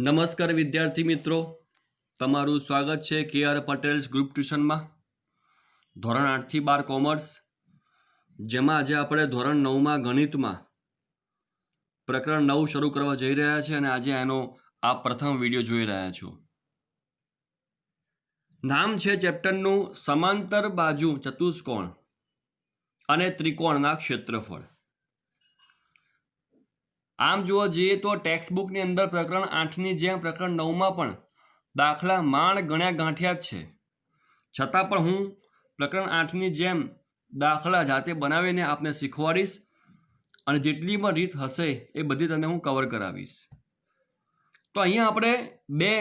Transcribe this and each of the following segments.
નમસ્કાર વિદ્યાર્થી મિત્રો, તમારું સ્વાગત છે KR પટેલ્સ ગ્રુપ ટ્યુશનમાં. ધોરણ 8 થી 12 કોમર્સ, જેમાં આજે આપણે ધોરણ 9માં ગણિતમાં પ્રકરણ 9 શરૂ કરવા જઈ રહ્યા છે અને આજે આનો આ પ્રથમ વિડીયો જોઈ રહ્યા છો. નામ છે ચેપ્ટરનું સમાંતર બાજુ ચતુષ્કોણ અને ત્રિકોણના ક્ષેત્રફળ. આમ જોવા જઈએ તો ટેક્સ્ટ બુકની અંદર પ્રકરણ 8ની જેમ પ્રકરણ 9માં પણ દાખલા માંડ ગણ્યા ગાંઠ્યા જ છે, છતાં પણ હું પ્રકરણ 8ની જેમ દાખલા જાતે બનાવીને આપને શીખવાડીશ અને જેટલી પણ રીત હશે એ બધી તમને હું કવર કરાવીશ. તો અહીંયા આપણે બે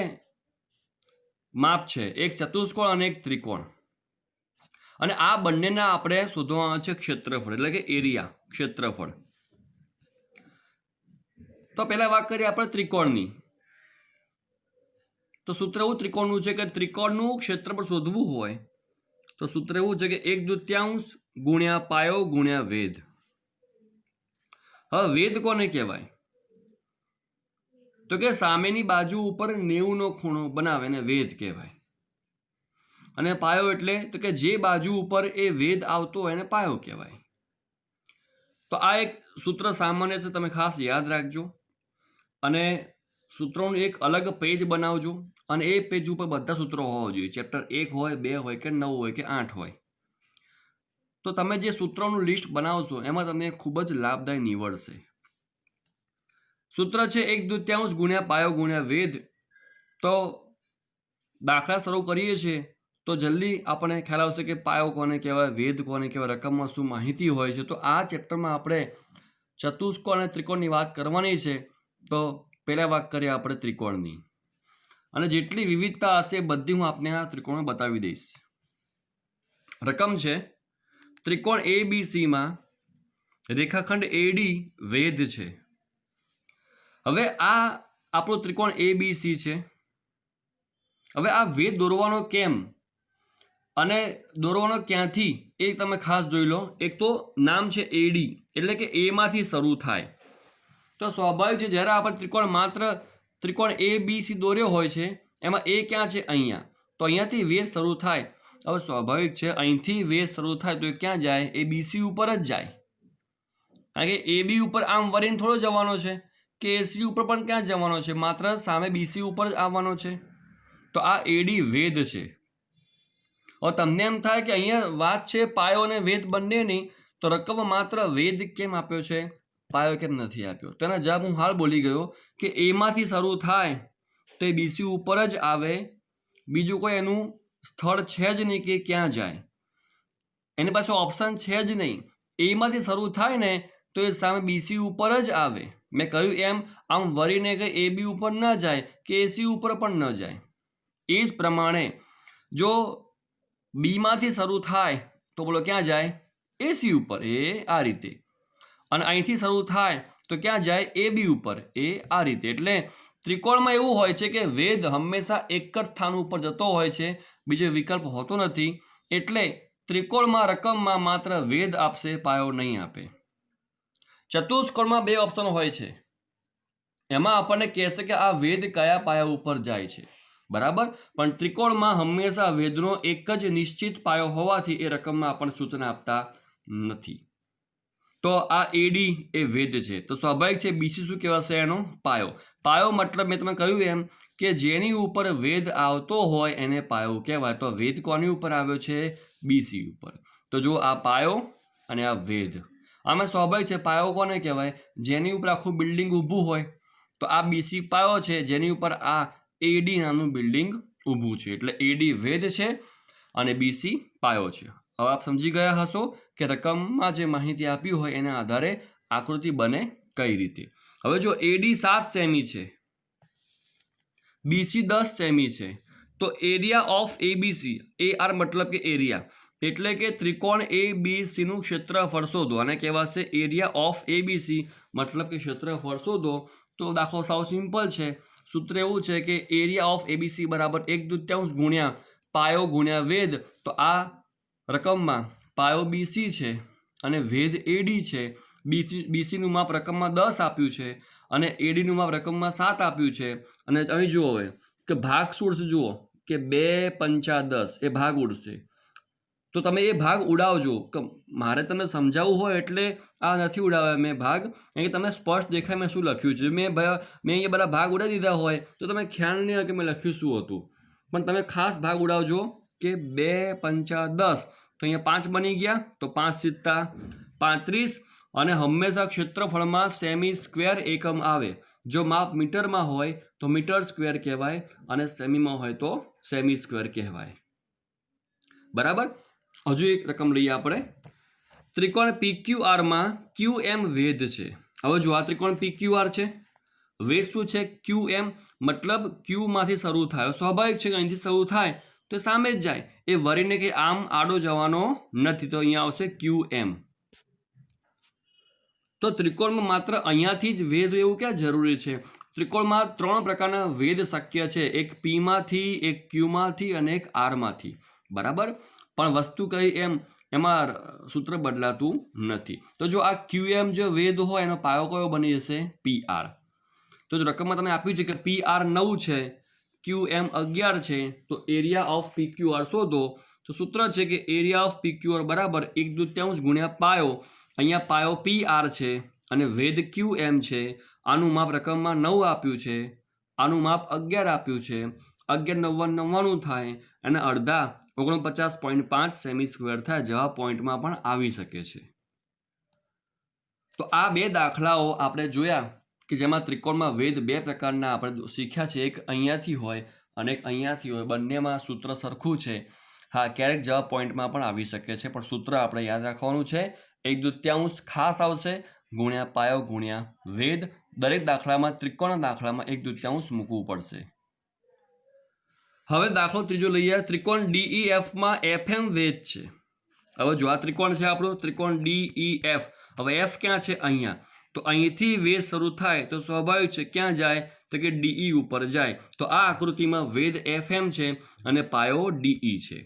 માપ છે, એક ચતુષ્કોણ અને એક ત્રિકોણ, અને આ બંનેના આપણે શોધવાના છે ક્ષેત્રફળ, એટલે કે એરિયા, ક્ષેત્રફળ. તો પહેલા વાત કરીએ આપણે ત્રિકોણની. તો સૂત્ર એવું ત્રિકોણનું છે કે ત્રિકોણનું ક્ષેત્રફળ શોધવું હોય તો સૂત્ર એવું છે કે 1/2 ગુણ્યા પાયો ગુણ્યા વેધ. હવે વેધ કોને કહેવાય? તો કે સામેની બાજુ ઉપર 90નો ખૂણો બનાવે એને વેધ કહેવાય. અને પાયો એટલે તો કે જે બાજુ ઉપર એ વેધ આવતો હોય એને પાયો કહેવાય. તો આ એક સૂત્ર સામાન્ય છે, તમે ખાસ યાદ રાખજો અને સૂત્રોનું એક અલગ પેજ બનાવજો અને એ પેજ ઉપર બધા સૂત્રો હોવા જોઈએ. ચેપ્ટર 1 હોય, 2 હોય કે 9 હોય કે 8 હોય. તો તમે જે સૂત્રોનું લિસ્ટ બનાવશો એમાં તમને ખૂબ જ લાભદાયી નીવડશે. સૂત્ર છે 1/2 ગુણ્યા પાયો ગુણ્યા વેધ. તો દાખલા શરૂ કરીએ છીએ તો જલ્દી આપણને ખ્યાલ આવશે કે પાયો કોને કહેવાય, વેધ કોને કહેવાય, રકમમાં શું માહિતી હોય છે. તો આ ચેપ્ટરમાં આપણે ચતુષ્કોણ અને ત્રિકોણની વાત કરવાની છે. તો પહેલા વાત કરીએ આપણે ત્રિકોણની, અને જેટલી વિવિધતા હશે બધી હું આપને આ ત્રિકોણ બતાવી દઈશ. રકમ છે ત્રિકોણ ABCમાં રેખાખંડ AD વેધ છે. હવે આ આપણો ત્રિકોણ ABC છે. હવે આ વેધ દોરવાનો કેમ અને દોરવાનો ક્યાંથી એ તમે ખાસ જોઈ લો. એક તો નામ છે AD, એટલે કે A માંથી શરૂ થાય. તો સ્વાભાવિક છે જ્યારે આપણે ત્રિકોણ માત્ર ત્રિકોણ ABC દોર્યો હોય છે એમાં A ક્યાં છે? અહીંયા. તો અહીંયાથી વેધ શરૂ થાય. હવે સ્વાભાવિક છે અહીંથી વેધ શરૂ થાય તો એ ક્યાં જાય? એ BC ઉપર જ જાય. કારણ કે AB ઉપર આમ વરીને થોડો જવાનો છે કે AC ઉપર પણ ક્યાં જવાનો છે? માત્ર સામે BC ઉપર જ આવવાનો છે. તો આ AD વેધ છે. હવે તમને એમ થાય કે અહીંયા વાત છે પાયો અને વેધ બંનેની, તો રકમ માત્ર વેધ કેમ આપ્યો છે, પાયો કેમ નથી આપ્યો? તેના જવાબ હું હાલ બોલી ગયો કે A માંથી શરૂ થાય તો એ BC ઉપર જ આવે. બીજું કોઈ એનું સ્થળ છે જ નહીં કે ક્યાં જાય, એની પાસે ઓપ્શન છે જ નહીં. A માંથી શરૂ થાય ને તો એ સામે BC ઉપર જ આવે. મેં કહ્યું એમ આમ વરીને કે AB ઉપર ન જાય કે AC ઉપર પણ ન જાય. એ જ પ્રમાણે જો B માંથી શરૂ થાય તો બોલો ક્યાં જાય? AC ઉપર, એ આ રીતે. અને અહીંથી શરૂ થાય તો ક્યાં જાય? AB ઉપર, એ આ રીતે. એટલે ત્રિકોણમાં એવું હોય છે કે વેધ હંમેશા એક જ સ્થાન ઉપર જતો હોય છે, બીજો વિકલ્પ હોતો નથી. એટલે ત્રિકોણમાં રકમમાં માત્ર વેધ આપશે, પાયો નહીં આપે. ચતુષ્કોણમાં બે ઓપ્શન હોય છે, એમાં આપણને કહેશે કે આ વેધ કયા પાયા ઉપર જાય છે, બરાબર. પણ ત્રિકોણમાં હંમેશા વેધનો એક જ નિશ્ચિત પાયો હોવાથી એ રકમમાં આપણને સૂચના આપતા નથી. તો આ AD એ વેધ છે. તો સ્વાભાવિક છે BC શું કહેવાશે? એનો પાયો. પાયો મતલબ મેં તમે કહ્યું એમ કે જેની ઉપર વેધ આવતો હોય એને પાયો કહેવાય. તો વેધ કોની ઉપર આવ્યો છે? BC ઉપર. તો જો આ પાયો અને આ વેધ. આમાં સ્વાભાવિક છે પાયો કોને કહેવાય? જેની ઉપર આખું બિલ્ડિંગ ઊભું હોય. તો આ BC પાયો છે, જેની ઉપર આ AD નામનું બિલ્ડિંગ ઊભું છે. એટલે AD વેધ છે અને BC પાયો છે. હવે આપ સમજી ગયા હશો કે રકમમાં જે માહિતી આપી હોય એના આધારે આકૃતિ બને કઈ રીતે. હવે જો AD 7 સેમી છે, BC 10 સેમી છે, તો એરિયા ઓફ ABC, AR મતલબ કે એરિયા, એટલે કે ત્રિકોણ ABC નું ક્ષેત્રફળ શોધો. આને કહેવાશે એરિયા ઓફ ABC, મતલબ કે ક્ષેત્રફળ શોધો. તો દાખલો સાવ સિમ્પલ છે. સૂત્ર એવું છે કે એરિયા ઓફ ABC બરાબર 1/2 ગુણ્યા પાયો ગુણ્યા વેધ. તો આ રકમમાં પાયો BC છે અને વેધ AD છે બીસીનું માપ રકમમાં 10 આપ્યું છે અને એડીનું માપ રકમમાં 7 આપ્યું છે. અને અહીં જુઓ હવે કે ભાગ શું ઉડશે, જુઓ કે 2 પંચા 10 એ ભાગ ઉડશે. તો તમે એ ભાગ ઉડાવજો. કે મારે તમને સમજાવવું હોય એટલે આ નથી ઉડાવ્યા મેં ભાગ, કારણ કે તમને સ્પષ્ટ દેખાય મેં શું લખ્યું છે. મેં અહીંયા બધા ભાગ ઉડાવી દીધા હોય તો તમે ખ્યાલ નહીં હોય કે મેં લખ્યું શું હતું. પણ તમે ખાસ ભાગ ઉડાવજો કે 2 પંચા 10, તો અહીંયા 5 બની ગયા, તો 5 સિત્તા 35. અને હંમેશા ક્ષેત્રફળમાં સેમી સ્ક્વેર એકમ આવે. જો માપ મીટરમાં હોય તો મીટર સ્ક્વેર કહેવાય અને સેમીમાં હોય તો સેમી સ્ક્વેર કહેવાય. બરાબર. હજુ એક રકમ લઈએ આપણે. ત્રિકોણ PQR માં QM વેધ છે. હવે જો આ ત્રિકોણ PQR છે, વેધ શું છે QM, મતલબ Q માંથી શરૂ થાય. સ્વાભાવિક છે કે અહીંથી શરૂ થાય તો સામે જ જાય, એ વરીને કે આમ આડો જવાનો નથી, તો અહીંયા આવશે QM. તો ત્રિકોણમાં માત્ર અહીંયાથી જ વેધ એવું ક્યાં જરૂરી છે? ત્રિકોણમાં 3 પ્રકારના વેધ શક્ય છે, એક P માંથી, એક Q માંથી અને એક R માંથી. બરાબર. પણ વસ્તુ કઈ એમાં સૂત્ર બદલાતું નથી. તો જો આ QM જો વેધ હોય એનો પાયો કયો બની જશે? PR. તો જો રકમમાં તમે આપ્યું છે કે PR 9 છે, QM 11 છે, તો એરિયા ઓફ PQR શોધો. તો સૂત્ર છે કે એરિયા ઓફ PQR બરાબર 1/2 ગુણ્યા પાયો. અહીંયા પાયો PR છે અને વેધ QM છે. આનું માપ રકમમાં 9 આપ્યું છે, આનું માપ 11 આપ્યું છે. 11 9 99 થાય અને અડધા 49.5 સેમી સ્ક્વેર થાય. જવાબ પોઈન્ટમાં પણ આવી શકે છે. તો આ 2 દાખલાઓ આપણે જોયા કે જેમાં ત્રિકોણમાં વેધ 2 પ્રકારના આપણે શીખ્યા છે. એક અહીંયાથી હોય અને એક અહીંયાથી હોય. બંનેમાં સૂત્ર સરખું છે. હા, ક્યારેક જવાબ પોઈન્ટમાં પણ આવી શકે છે, પણ સૂત્ર આપણે યાદ રાખવાનું છે. 1/2 ખાસ આવશે ગુણ્યા પાયો ગુણ્યા વેધ. દરેક દાખલામાં, ત્રિકોણના દાખલામાં 1/2 મૂકવું પડશે. હવે દાખલો ત્રીજો લઈએ. ત્રિકોણ DEF માં FM વેધ છે. હવે જો આ ત્રિકોણ છે આપણો ત્રિકોણ DEF. હવે F ક્યાં છે? અહીંયા. તો અહીંથી વેધ શરૂ થાય તો સ્વાભાવિક છે ક્યાં જાય? તો કે DE ઉપર જાય. તો આ આકૃતિમાં વેધ FM છે અને પાયો DE છે.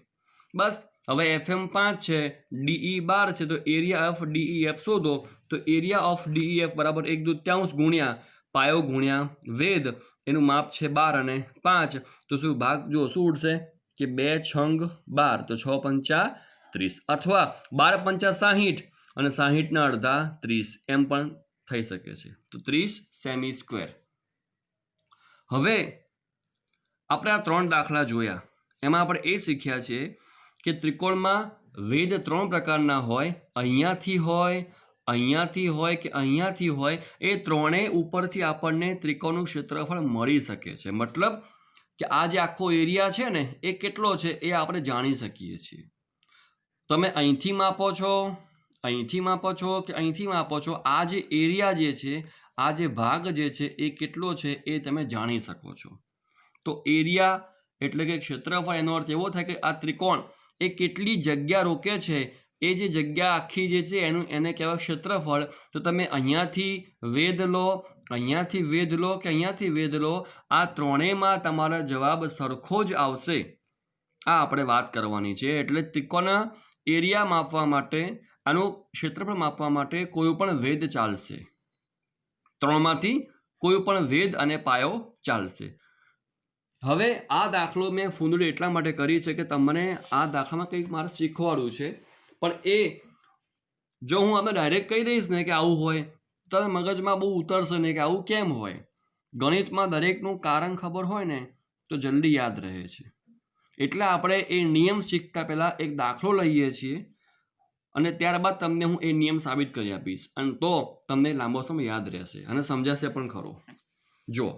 બસ. હવે FM 5 છે, DE 12 છે, તો એરિયા ઓફ DEF શોધો. તો એરિયા ઓફ DEF બરાબર 1/2 ગુણ્યા પાયો ગુણ્યા વેધ. એનું માપ છે 12 અને 5. તો શું ભાગ જો શું ઉડશે કે 2 છંગ 12, તો 6 પંચા 30, અથવા 12 પંચા 60 અને 60 ના અડધા 30, એમ પણ થઈ શકે છે. તો 30 સેમી સ્ક્વેર. હવે આપણે આ 3 દાખલા જોયા. એમાં આપણે એ શીખ્યા છે કે ત્રિકોણમાં વેધ 3 પ્રકારના હોય. અહીંયાથી હોય, અહીંયાથી હોય કે અહીંયાથી હોય. એ ત્રણેય ઉપરથી આપણને ત્રિકોણનું ક્ષેત્રફળ મળી શકે છે. મતલબ કે આ જે આખો એરિયા છે ને એ કેટલો છે એ આપણે જાણી શકીએ છીએ. તમે અહીંથી માપો છો, અહીંથી માપો છો કે અહીંથી માપો છો, આ જે એરિયા જે છે, આ જે ભાગ જે છે એ કેટલો છે એ તમે જાણી શકો છો. તો એરિયા એટલે કે ક્ષેત્રફળ, એનો અર્થ એવો થાય કે આ ત્રિકોણ એ કેટલી જગ્યા રોકે છે, એ જે જગ્યા આખી જે છે એને કહેવાય ક્ષેત્રફળ. તો તમે અહીંયાથી વેધ લો, અહીંયાથી વેધ લો કે અહીંયાથી વેધ લો, આ ત્રણેયમાં તમારો જવાબ સરખો જ આવશે. આ આપણે વાત કરવાની છે. એટલે ત્રિકોણ એરિયા માપવા માટે, આનું ક્ષેત્રફળ માપવા માટે કોઈ પણ વેધ ચાલશે. 3માંથી કોઈ પણ વેધ અને પાયો ચાલશે. હવે આ દાખલો મેં ફૂંદડી એટલા માટે કરી છે કે તમને આ દાખલામાં કંઈક મારે શીખવાડવું છે. પણ એ જો હું આપણે ડાયરેક્ટ કહી દઈશ ને કે આવું હોય, તો મગજમાં બહુ ઉતરશે નહીં કે આવું કેમ હોય. ગણિતમાં દરેકનું કારણ ખબર હોય ને તો જલ્દી યાદ રહે છે. એટલે આપણે એ નિયમ શીખતા પહેલાં એક દાખલો લઈએ છીએ અને ત્યારબાદ તમને હું એ નિયમ સાબિત કરી આપીશ, અને તો તમને લાંબો સમય યાદ રહેશે અને સમજાશે પણ ખરો. જો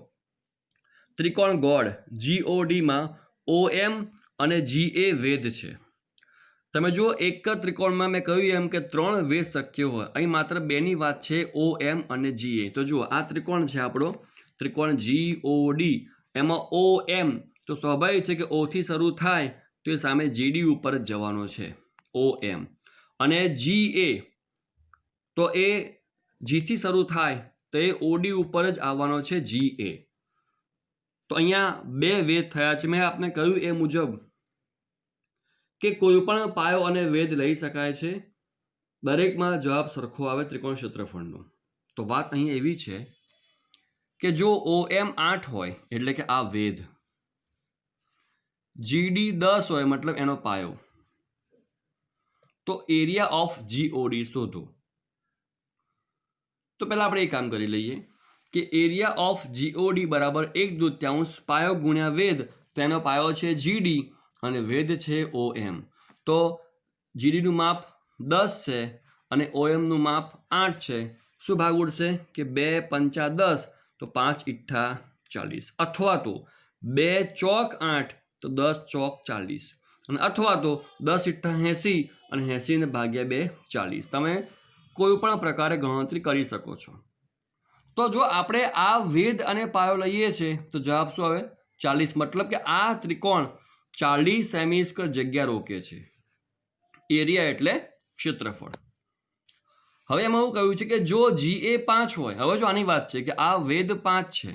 ત્રિકોણ ગોળ GOD-માં OM અને GA વેધ છે. તમે જો એક જ ત્રિકોણમાં મેં કહ્યું એમ કે 3 વેધ શક્ય હોય. અહીં માત્ર 2ની વાત છે, OM અને GA. તો જુઓ આ ત્રિકોણ છે આપણો ત્રિકોણ GOD. એમાં OM તો સ્વાભાવિક છે કે O થી શરૂ થાય તો એ સામે GD ઉપર જ જવાનો છે, OM. અને GA તો એ G થી શરૂ થાય તો એ OD ઉપર જ આવવાનો છે, GA. તો અહીંયા 2 વેધ થયા છે. મેં આપને કહ્યું એ મુજબ કે કોઈ પણ પાયો અને વેધ લઈ શકાય છે. દરેકમાં જવાબ સરખો આવે ત્રિકોણ ક્ષેત્રફળનો. તો વાત અહીં એવી છે કે જો OM 8 હોય એટલે કે આ વેધ, GD 10 હોય મતલબ એનો પાયો, તો એરિયા ઓફ GOD શોધો. તો પહેલા આપણે એક કામ કરી લઈએ કે એરિયા ઓફ GOD બરાબર 1/2 પાયો ગુણ્યા વેધ. તો એનો પાયો છે GD અને વેધ છે OM. તો GD નું માપ 10 છે અને OM નું માપ 8 છે. શું ભાગ ઉડશે કે 2 પંચા 10 તો 5 ઈઠ્ઠા 40, અથવા તો 2 ચોક 8 તો 10 ચોક 40, અને અથવા તો 10 ઈઠ્ઠા 80 અને 80 ને ભાગ્યા 2 40. તમે કોઈ પણ પ્રકારે ગણતરી કરી શકો છો. તો જો આપણે આ વેધ અને પાયો લઈએ છીએ તો જવાબ શું આવે 40. મતલબ કે આ ત્રિકોણ 40 સેમી સ્ક્વેર જગ્યા રોકે છે. એરિયા એટલે ક્ષેત્રફળ. હવે એમાં એવું કહ્યું છે કે જો GA 5 હોય, હવે જો આની વાત છે કે આ વેધ 5 છે,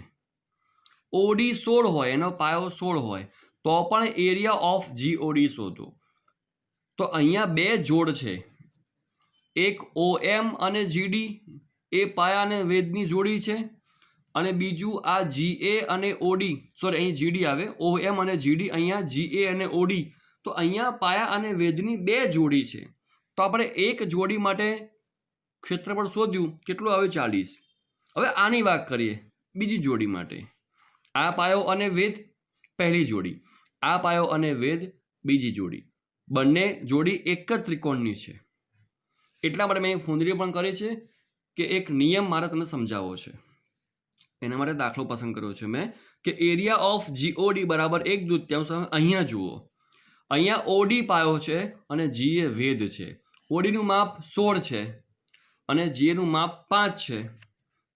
OD 16 હોય, એનો પાયો 16 હોય, તો પણ એરિયા ઓફ GOD શોધો. તો અહીંયા બે જોડ છે, એક OM અને GD એ પાયા અને વેધની જોડી છે, અને બીજું આ GA અને OD, સોરી અહીં GD આવે, OM અને GD, અહીંયા GA અને OD. તો અહીંયા પાયા અને વેધની બે જોડી છે. તો આપણે એક જોડી માટે ક્ષેત્રફળ શોધ્યું, કેટલું આવ્યું 40. હવે આની વાત કરીએ બીજી જોડી માટે. આ પાયો અને વેધ પહેલી જોડી, આ પાયો અને વેધ બીજી જોડી, બંને જોડી એક જ ત્રિકોણની છે. એટલા માટે મેં ફૂંદરી પણ કરી છે કે એક નિયમ મારે તમને સમજાવવો છે. એના માટે દાખલો પસંદ કર્યો છે મેં કે એરિયા ઓફ GOD બરાબર 1/2. અહીંયા જુઓ, અહીંયા OD પાયો છે અને GA વેધ છે. OD નું માપ 16 છે અને GA નું માપ 5 છે.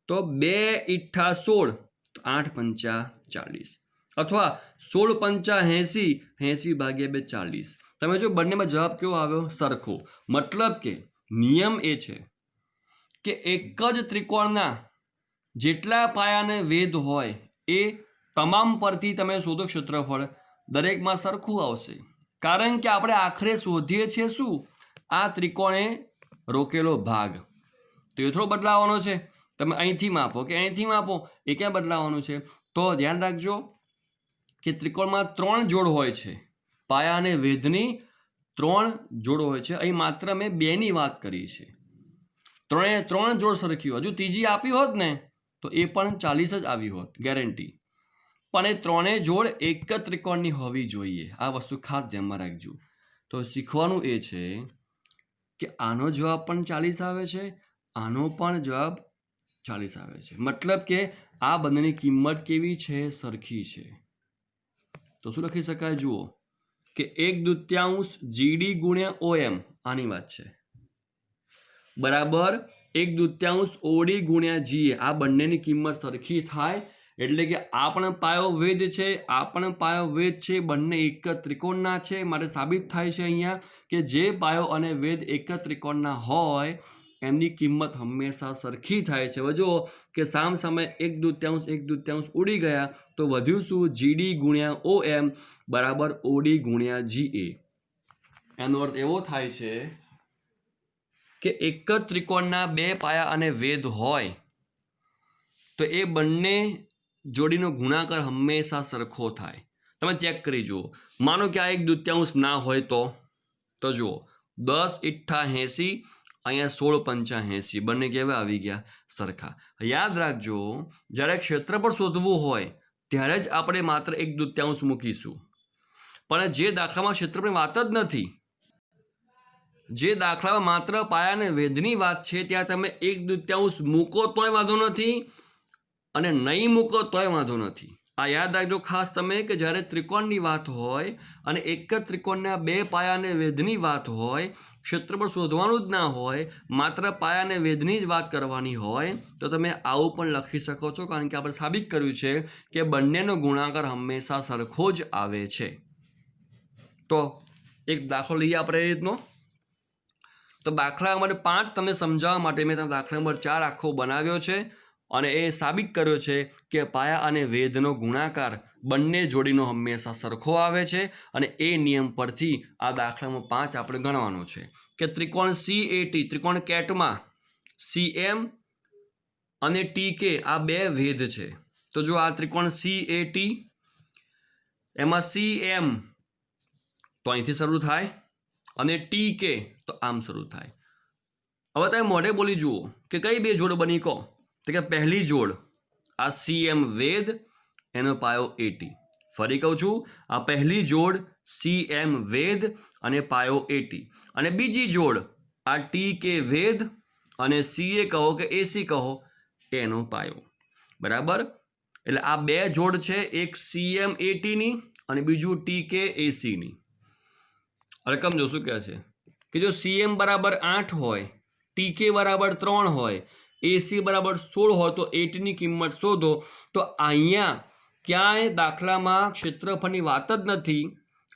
તો 2 ઈઠ્ઠા 16 તો 8 પંચા 40, અથવા 16 પંચા 80, 80 ભાગ્યા 2 40. તમે જો બંનેમાં જવાબ કેવો આવ્યો? સરખો. મતલબ કે નિયમ એ છે કે એક જ ત્રિકોણના જેટલા પાયાને વેધ હોય એ તમામ પરથી તમે શોધો ક્ષેત્રફળ, દરેકમાં સરખું આવશે. કારણ કે આપણે આખરે શોધીએ છીએ શું? આ ત્રિકોણે રોકેલો ભાગ. તો એ થોડો બદલાવાનો છે. તમે અહીંથી માપો કે અહીંથી માપો, એ ક્યાં બદલાવાનું છે? તો ધ્યાન રાખજો કે ત્રિકોણમાં 3 જોડ હોય છે, પાયા અને વેધની 3 જોડ હોય છે. અહીં માત્ર મેં 2ની વાત કરી છે. 3 જોડ સરખી હોય. હજુ ત્રીજી આપી હોત ને તો એ પણ 40 જ આવી હોત, ગેરંટી. પણ એ 3 જોડ એક જ ત્રિકોણની હોવી જોઈએ. આ વસ્તુ ખાસ ધ્યાનમાં રાખજો. તો શીખવાનું એ છે કે આનો જવાબ પણ 40 આવે છે, આનો પણ જવાબ 40 આવે છે. મતલબ કે આ બંનેની કિંમત કેવી છે? સરખી છે. તો શું લખી શકાય? જુઓ કે 1/2 GD ગુણ્યા OM, આની વાત છે, બરાબર 1/2 OD ગુણ્યા GA. આ બંનેની કિંમત સરખી થાય એટલે કે આ પણ પાયો વેધ છે, આ પણ પાયો વેધ છે, બંને એક જ ત્રિકોણના છે. માટે સાબિત થાય છે અહીંયા કે જે પાયો અને વેધ એક જ ત્રિકોણના હોય એમની કિંમત હંમેશા સરખી થાય છે. હવે જુઓ કે સામ સામે 1/2 ઉડી ગયા, તો વધ્યું શું? GD ગુણ્યા OM બરાબર OD ગુણ્યા GA. એનો અર્થ એવો થાય છે કે એક જ ત્રિકોણના બે પાયા અને વેધ હોય તો એ બંને જોડીનો ગુણાકાર હંમેશા સરખો થાય. તમે ચેક કરી જુઓ. માનો કે આ 1/2 ના હોય તો જુઓ 10 ઈઠ્ઠા 80, અહીંયા 16 પંચા 80, બંને કેવા આવી ગયા? સરખા. યાદ રાખજો, જ્યારે ક્ષેત્રફળ શોધવું હોય ત્યારે જ આપણે માત્ર 1/2 મૂકીશું. પણ જે દાખલામાં ક્ષેત્રફળની વાત જ નથી, જે દાખલામાં માત્ર પાયા અને વેધની વાત છે, ત્યાં તમે 1/2 મૂકો તોય વાંધો નથી અને નહીં મૂકો તોય વાંધો નથી. આ યાદ રાખજો ખાસ તમે કે જ્યારે ત્રિકોણની વાત હોય અને એક જ ત્રિકોણના બે પાયા અને વેધની વાત હોય, ક્ષેત્રફળ શોધવાનું જ ના હોય, માત્ર પાયા અને વેધની જ વાત કરવાની હોય, તો તમે આવું પણ લખી શકો છો. કારણ કે આપણે સાબિત કર્યું છે કે બંનેનો ગુણાકાર હંમેશા સરખો જ આવે છે. તો એક દાખલો લઈએ આપણે એ રીતનો. તો દાખલા નંબર 5 તમને સમજાવવા માટે મેં દાખલા નંબર 4 આખો બનાવ્યો છે. અને એ સાબિત કર્યો છે કે પાયા અને વેધનો ગુણાકાર બંને જોડીનો હંમેશા સરખો આવે છે અને એ નિયમ પરથી આ દાખલામાં 5 આપણે ગણવાનો છે કે ત્રિકોણ CAT ત્રિકોણ કેટમાં CM અને TK આ બે વેધ છે. તો જો આ ત્રિકોણ CAT એમાં CM તો અહીંથી શરૂ થાય અને TK તો આમ શરૂ થાય. હવે તમે મોઢે બોલી જુઓ કે કઈ બે જોડ બની કહો. તો કે પહેલી જોડ આ CM વેધ એનો પાયો AT. ફરી કહું છું, આ પહેલી જોડ CM વેધ અને પાયો AT અને બીજી જોડ આ TK વેધ અને CA કહો કે AC કહો એનો પાયો. બરાબર. એટલે આ બે જોડ છે, એક CM AT ની અને બીજું TK AC ની. રકમ જો શું કહે છે કે જો CM બરાબર 8 હોય, TK બરાબર 3 હોય, AC બરાબર 16 હોય તો 8 ની કિંમત શોધો. તો અહીંયા ક્યાંય દાખલામાં ક્ષેત્રફળની વાત જ નથી,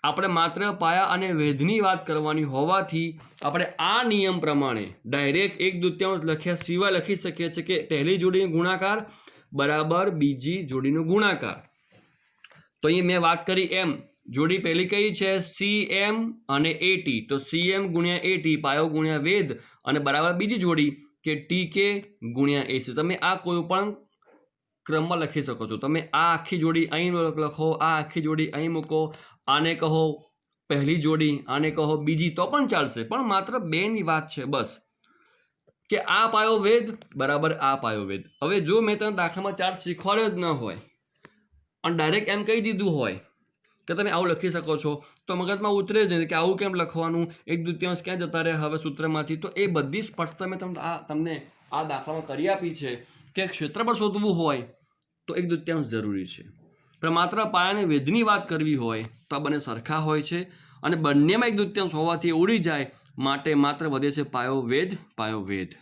આપણે માત્ર પાયા અને વેધની વાત કરવાની હોવાથી આપણે આ નિયમ પ્રમાણે ડાયરેક્ટ 1/2 લખ્યા સિવાય લખી શકીએ છીએ કે પહેલી જોડીનો ગુણાકાર બરાબર બીજી જોડીનો ગુણાકાર. તો અહીં મેં વાત કરી એમ જોડી પહેલી કઈ છે CM અને AT. તો CM ગુણ્યા AT પાયો ગુણ્યા વેધ અને બરાબર બીજી જોડી કે TK ગુણ્યા AC. તમે આ કોઈ પણ ક્રમમાં લખી શકો છો. તમે આ આખી જોડી અહીં લખો, આ આખી જોડી અહીં મૂકો, આને કહો પહેલી જોડી, આને કહો બીજી તો પણ ચાલશે, પણ માત્ર બેની વાત છે બસ કે આ પાયો વેધ બરાબર આ પાયો વેધ. હવે જો મેં તમને દાખલામાં 4 શીખવાડ્યો જ ન હોય અને ડાયરેક્ટ એમ કહી દીધું હોય કે તમે આવું લખી શકો છો તો મગજમાં ઉતરે જ નહીં કે આવું કેમ લખવાનું, 1/2 ક્યાં જતા રહે હવે સૂત્રમાંથી. તો એ બધી સ્પષ્ટતા મેં તમને આ દાખલામાં કરી આપી છે કે ક્ષેત્રફળ શોધવું હોય તો 1/2 જરૂરી છે, પણ માત્ર પાયાને વેધની વાત કરવી હોય તો આ બંને સરખા હોય છે અને બંનેમાં 1/2 હોવાથી ઉડી જાય, માટે માત્ર વધે છે પાયો વેધ પાયો વેધ.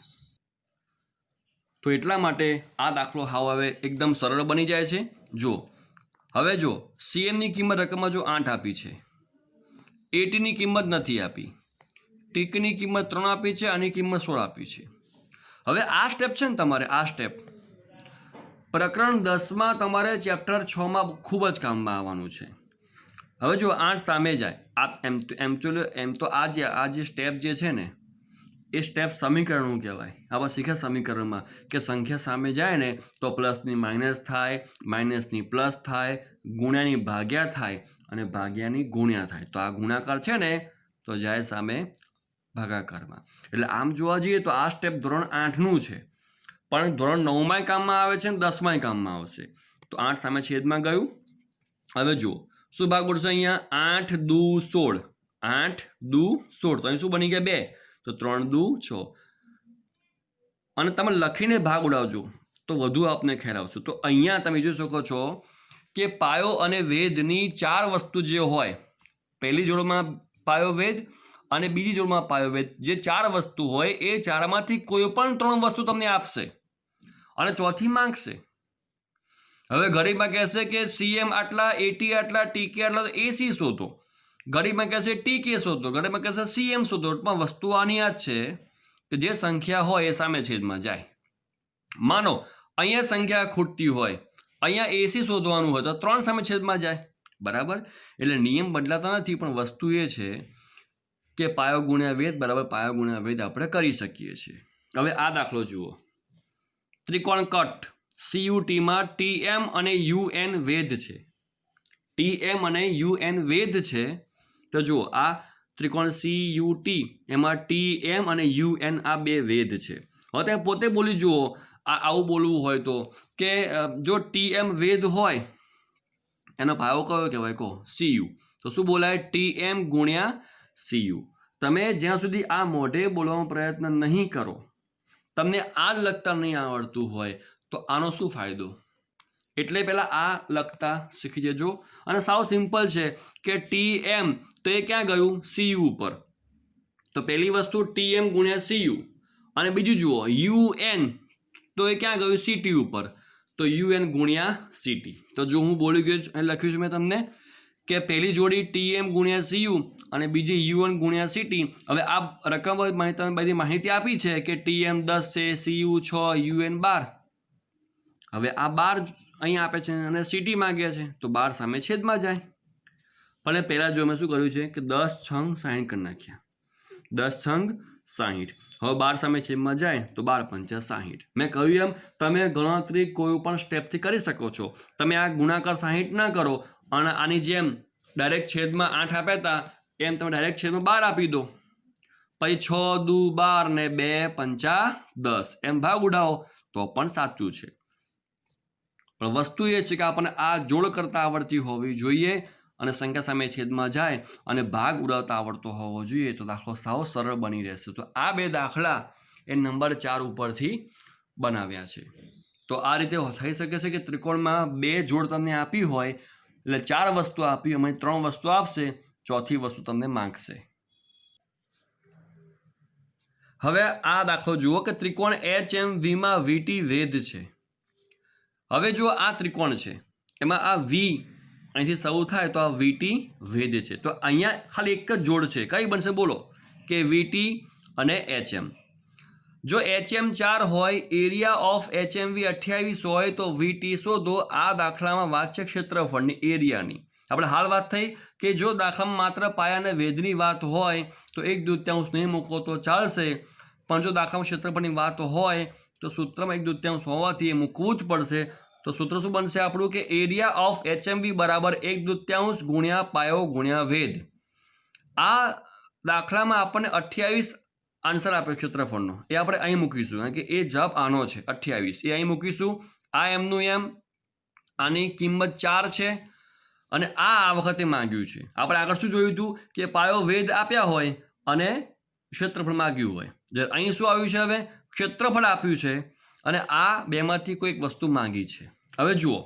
તો એટલા માટે આ દાખલો હાવ હવે એકદમ સરળ બની જાય છે. જો હવે જો CM ની કિંમત રકમમાં જો 8 આપી છે, AT ની કિંમત નથી આપી, TK ની કિંમત 3 આપી છે, આની કિંમત 16 આપી છે. હવે આ સ્ટેપ છે ને તમારે આ સ્ટેપ પ્રકરણ 10માં તમારે ચેપ્ટર 6માં ખૂબ જ કામમાં આવવાનું છે. હવે જો 8 સામે જાય એમ તો આ જે સ્ટેપ જે છે ને એ સ્ટેપ સમીકરણનું કહેવાય. આવા શીખ્યા સમીકરણમાં કે સંખ્યા સામે જાય ને તો પ્લસની માઇનસ થાય, માઇનસની પ્લસ થાય, ગુણ્યાની ભાગ્યા થાય અને ભાગ્યાની ગુણ્યા થાય. તો આ ગુણાકાર છે ને તો જાય સામે ભાગાકારમાં. એટલે આમ જોવા જઈએ તો આ સ્ટેપ ધોરણ 8નું છે, પણ ધોરણ 9માં કામમાં આવે છે ને 10માં કામમાં આવશે. તો 8 સામે છેદમાં ગયું. હવે જુઓ શું ભાગ ઉડશે અહીંયા 8 દુ 16, 8 દુ 16 તો અહીં શું બની ગયા 2, તો 3 દુ 6 અને તમે લખીને ભાગ ઉડાવજો તો વધુ આપને ખ્યાલ આવશે. તો અહીંયા તમે જોઈ શકો છો કે પાયો અને વેધની 4 વસ્તુ જે હોય, પહેલી જોડમાં પાયો વેધ અને બીજી જોડમાં પાયો વેધ, જે 4 વસ્તુ હોય એ 4માંથી કોઈ પણ 3 વસ્તુ તમને આપશે અને ચોથી માંગશે. હવે ગરીબમાં કહેશે કે CM આટલા, AT આટલા, TK આટલા, તો AC શોધો. ગરીબમાં કહેશે TK શોધો, ગરીબમાં કહેશે CM શોધો. પણ વસ્તુ આની આ જ છે કે જે સંખ્યા હોય એ સામે છેદમાં જાય. માનો અહીંયા સંખ્યા ખૂટતી હોય, અહીંયા AC શોધવાનું હોય તો 3 સામે છેદમાં જાય. બરાબર. એટલે નિયમ બદલાતા નથી, પણ વસ્તુ એ છે કે પાયો ગુણ્યા વેધ બરાબર પાયો ગુણ્યા વેધ આપણે કરી શકીએ છીએ. હવે આ દાખલો જુઓ. ત્રિકોણ કટ CUTમાં TM અને UN વેધ છે. TM અને UN વેધ છે. તો જુઓ આ ત્રિકોણ CUT એમાં TM અને UN આ બે વેધ છે. હવે તમે પોતે બોલી જુઓ આવું બોલવું હોય તો કે જો TM વેધ હોય એનો પાયો કયો કહેવાય કહો? CU. તો શું બોલાય? TM ગુણ્યા CU. તમે જ્યાં સુધી આ મોઢે બોલવાનો પ્રયત્ન નહીં કરો, તમને આ લખતા નહીં આવડતું હોય તો આનો શું ફાયદો? એટલે પહેલાં આ લખતા શીખી જજો. અને સાવ સિમ્પલ છે કે TM તો એ ક્યાં ગયું? CU ઉપર. તો પહેલી વસ્તુ TM ગુણ્યા CU અને બીજું જુઓ UN તો એ ક્યાં ગયું? CT ઉપર. તો UN ગુણ્યા CT. તો જો હું બોલી ગયો લખ્યું છું મેં તમને કે પહેલી જોડી TM ગુણ્યા CU અને બીજી UN ગુણ્યા CT. હવે આ રકમ બધી માહિતી આપી છે કે TM 10 છે, CU 6, UN 12. હવે આ 12 અહીં આપે છે અને સીટી માંગે છે તો 12 સામે છેદમાં જાય. પણ પહેલાં જો મેં શું કર્યું છે કે 10 છંગ 60 કરી નાખ્યા. 10 છંગ 60. હવે 12 સામે છેદમાં જાય તો 12 પંચા 60. મેં કહ્યું એમ તમે ગણતરી કોઈ પણ સ્ટેપથી કરી શકો છો. તમે આ ગુણાકાર 60 ના કરો અને આની જેમ ડાયરેક્ટ છેદમાં 8 આપ્યા હતા એમ તમે ડાયરેક્ટ છેદમાં 12 આપી દો. પછી 6 દુ 12 ને 2 પંચા 10 એમ ભાગ ઉડાવો તો પણ સાચું છે. પણ વસ્તુ એ છે કે આપણને આ જોડ કરતા આવડતી હોવી જોઈએ અને સંખ્યા સામે છેદમાં જાય અને ભાગ ઉડાવતા આવડતો હોવો જોઈએ તો દાખલો સાવ સરળ બની રહેશે. તો આ 2 દાખલા એ નંબર 4 ઉપરથી બનાવ્યા છે. તો આ રીતે થઈ શકે છે કે ત્રિકોણમાં 2 જોડ તમને આપી હોય એટલે 4 વસ્તુ આપી અમે 3 વસ્તુ આપશે, ચોથી વસ્તુ તમને માંગશે. હવે આ દાખલો જુઓ કે ત્રિકોણ HMV માં VT વેધ છે. હવે જો આ ત્રિકોણ છે એમાં આ V અહીંથી શરૂ થાય તો આ VT વેધ છે. તો અહીંયા ખાલી એક જ જોડ છે. કઈ બનશે બોલો? કે VT અને HM. જો HM 4 હોય, એરિયા ઓફ HMV 28 હોય તો VT શોધો. આ દાખલામાં વાત છે ક્ષેત્રફળની, એરિયાની. આપણે હાલ વાત થઈ કે જો દાખલામાં માત્ર પાયા અને વેધની વાત હોય તો 1/2 નહીં મૂકો તો ચાલશે. પણ જો દાખલામાં ક્ષેત્રફળની વાત હોય તો સૂત્રમાં 1/2 હોવાથી એ મૂકવું જ પડશે. તો સૂત્ર શું બનશે આપણું કે એરિયા ઓફ HMV બરાબર 1/2 ગુણ્યા પાયો ગુણ્યા વેધ. આ દાખલામાં આપણને 28 આન્સર આપ્યો ક્ષેત્રફળનો, એ આપણે અહીં મૂકીશું કારણ કે એ જવાબ આનો છે 28. એ અહીં મૂકીશું. આ એમનું એમ, આની કિંમત 4 છે અને આ વખતે માંગ્યું છે. આપણે આગળ શું જોયું હતું કે પાયો વેધ આપ્યા હોય અને ક્ષેત્રફળ માંગ્યું હોય. જ્યારે અહીં શું આવ્યું છે? હવે ક્ષેત્રફળ આપ્યું છે અને આ બેમાંથી કોઈ એક વસ્તુ માંગી છે. હવે જુઓ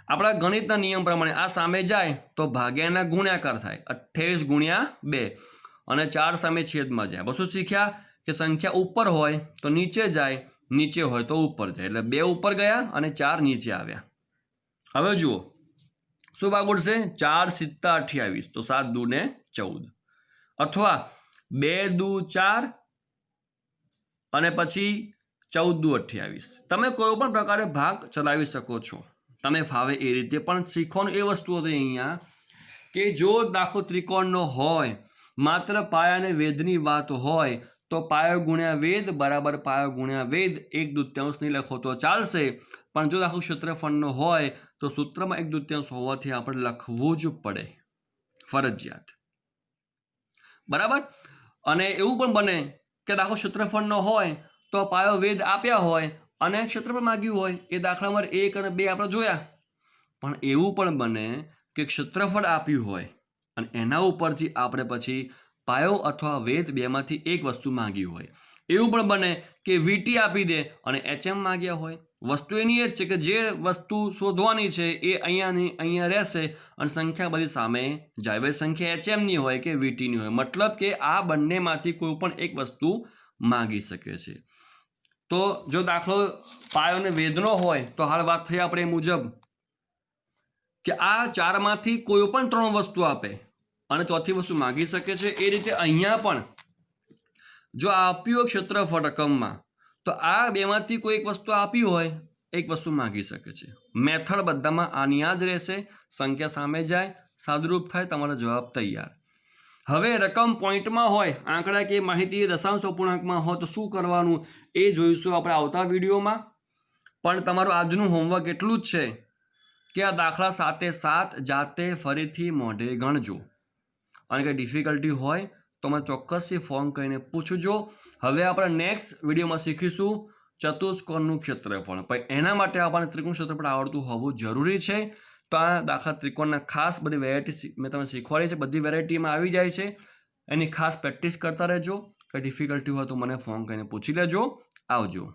આપણા ગણિતના નિયમ પ્રમાણે આ સામે જાય તો ભાગ્યાના ગુણાકાર થાય. 28 ગુણ્યા 2 અને 4 સામે છેદમાં જાય. બસો શીખ્યા કે સંખ્યા ઉપર હોય તો નીચે જાય, નીચે હોય તો ઉપર જાય. એટલે 2 ઉપર ગયા અને 4 નીચે આવ્યા. હવે જુઓ શું ભાગ ઉડશે? 4 × 7 = 28 તો 7 દુ ને 14 અથવા 2 દુ 4 અને પછી 14 દુ 28. તમે કોઈ પણ પ્રકારે ભાગ ચલાવી શકો છો. તમે ફાવે એ રીતે પણ શીખવાનું એ વસ્તુ હતી અહીંયા કે જો દાખલો ત્રિકોણનો હોય, માત્ર પાયા અને વેધની વાત હોય તો પાયો ગુણ્યા વેધ બરાબર પાયો ગુણ્યા વેધ 1/2 નહીં લખો તો ચાલશે. પણ જો દાખલો ક્ષેત્રફળનો હોય તો સૂત્રમાં 1/2 હોવાથી આપણે લખવું જ પડે, ફરજિયાત. બરાબર. અને એવું પણ બને કે દાખલો ક્ષેત્રફળનો હોય તો પાયો વેધ આપ્યા હોય અને ક્ષેત્રફળ માંગ્યું હોય. એ દાખલામાં 1 અને 2 આપણે જોયા. પણ એવું પણ બને કે ક્ષેત્રફળ આપ્યું હોય અને એના ઉપરથી આપણે પછી પાયો અથવા વેધ બેમાંથી એક વસ્તુ માંગી હોય. એવું પણ બને કે VT આપી દે અને HM માંગ્યા હોય. વસ્તુ એની એ જ છે કે જે વસ્તુ શોધવાની છે એ અહીંયાની અહીંયા રહેશે અને સંખ્યા બધી સામે જાય. ભાઈ સંખ્યા HMની હોય કે VTની હોય, મતલબ કે આ બંનેમાંથી કોઈ પણ એક વસ્તુ માંગી શકે છે. તો જો દાખલો પાયો અને વેધનો હોય તો હાલ વાત થઈ આપણે એ મુજબ કે આ 4માંથી કોઈ પણ 3 વસ્તુ આપે અને ચોથી વસ્તુ માંગી શકે છે. એ રીતે અહીંયા પણ જો આપ્યું ક્ષેત્રફળ રકમમાં તો આ બેમાંથી કોઈ એક વસ્તુ આપી હોય, એક વસ્તુ માંગી શકે છે. મેથડ બધામાં આની આ જ રહેશે. સંખ્યા સામે જાય, સાદુરૂપ થાય, તમારો જવાબ તૈયાર. હવે રકમ પોઈન્ટમાં હોય, આંકડા કે માહિતી દશાંશ અપૂર્ણાંકમાં હોય તો શું કરવાનું એ જોઈશું આપણે આવતા વિડીયોમાં. પણ તમારું આજનું હોમવર્ક એટલું જ છે કે આ દાખલા 7 જાતે ફરીથી મોઢે ગણજો અને કંઈ ડિફિકલ્ટી હોય તો મને ચોક્કસથી ફોન કરીને પૂછજો. હવે આપણે નેક્સ્ટ વિડીયોમાં શીખીશું ચતુષ્કોણનું ક્ષેત્રફળ. પણ એના માટે આપણને ત્રિકોણ ક્ષેત્રફળ આવડતું હોવું જરૂરી છે. તો આ દાખલા ત્રિકોણના ખાસ બધી વેરાયટી મેં તમને શીખવાડી છે, બધી વેરાયટીમાં આવી જાય છે. એની ખાસ પ્રેક્ટિસ કરતા રહેજો. કંઈ ડિફિકલ્ટી હોય તો મને ફોન કરીને પૂછી લેજો. આવજો.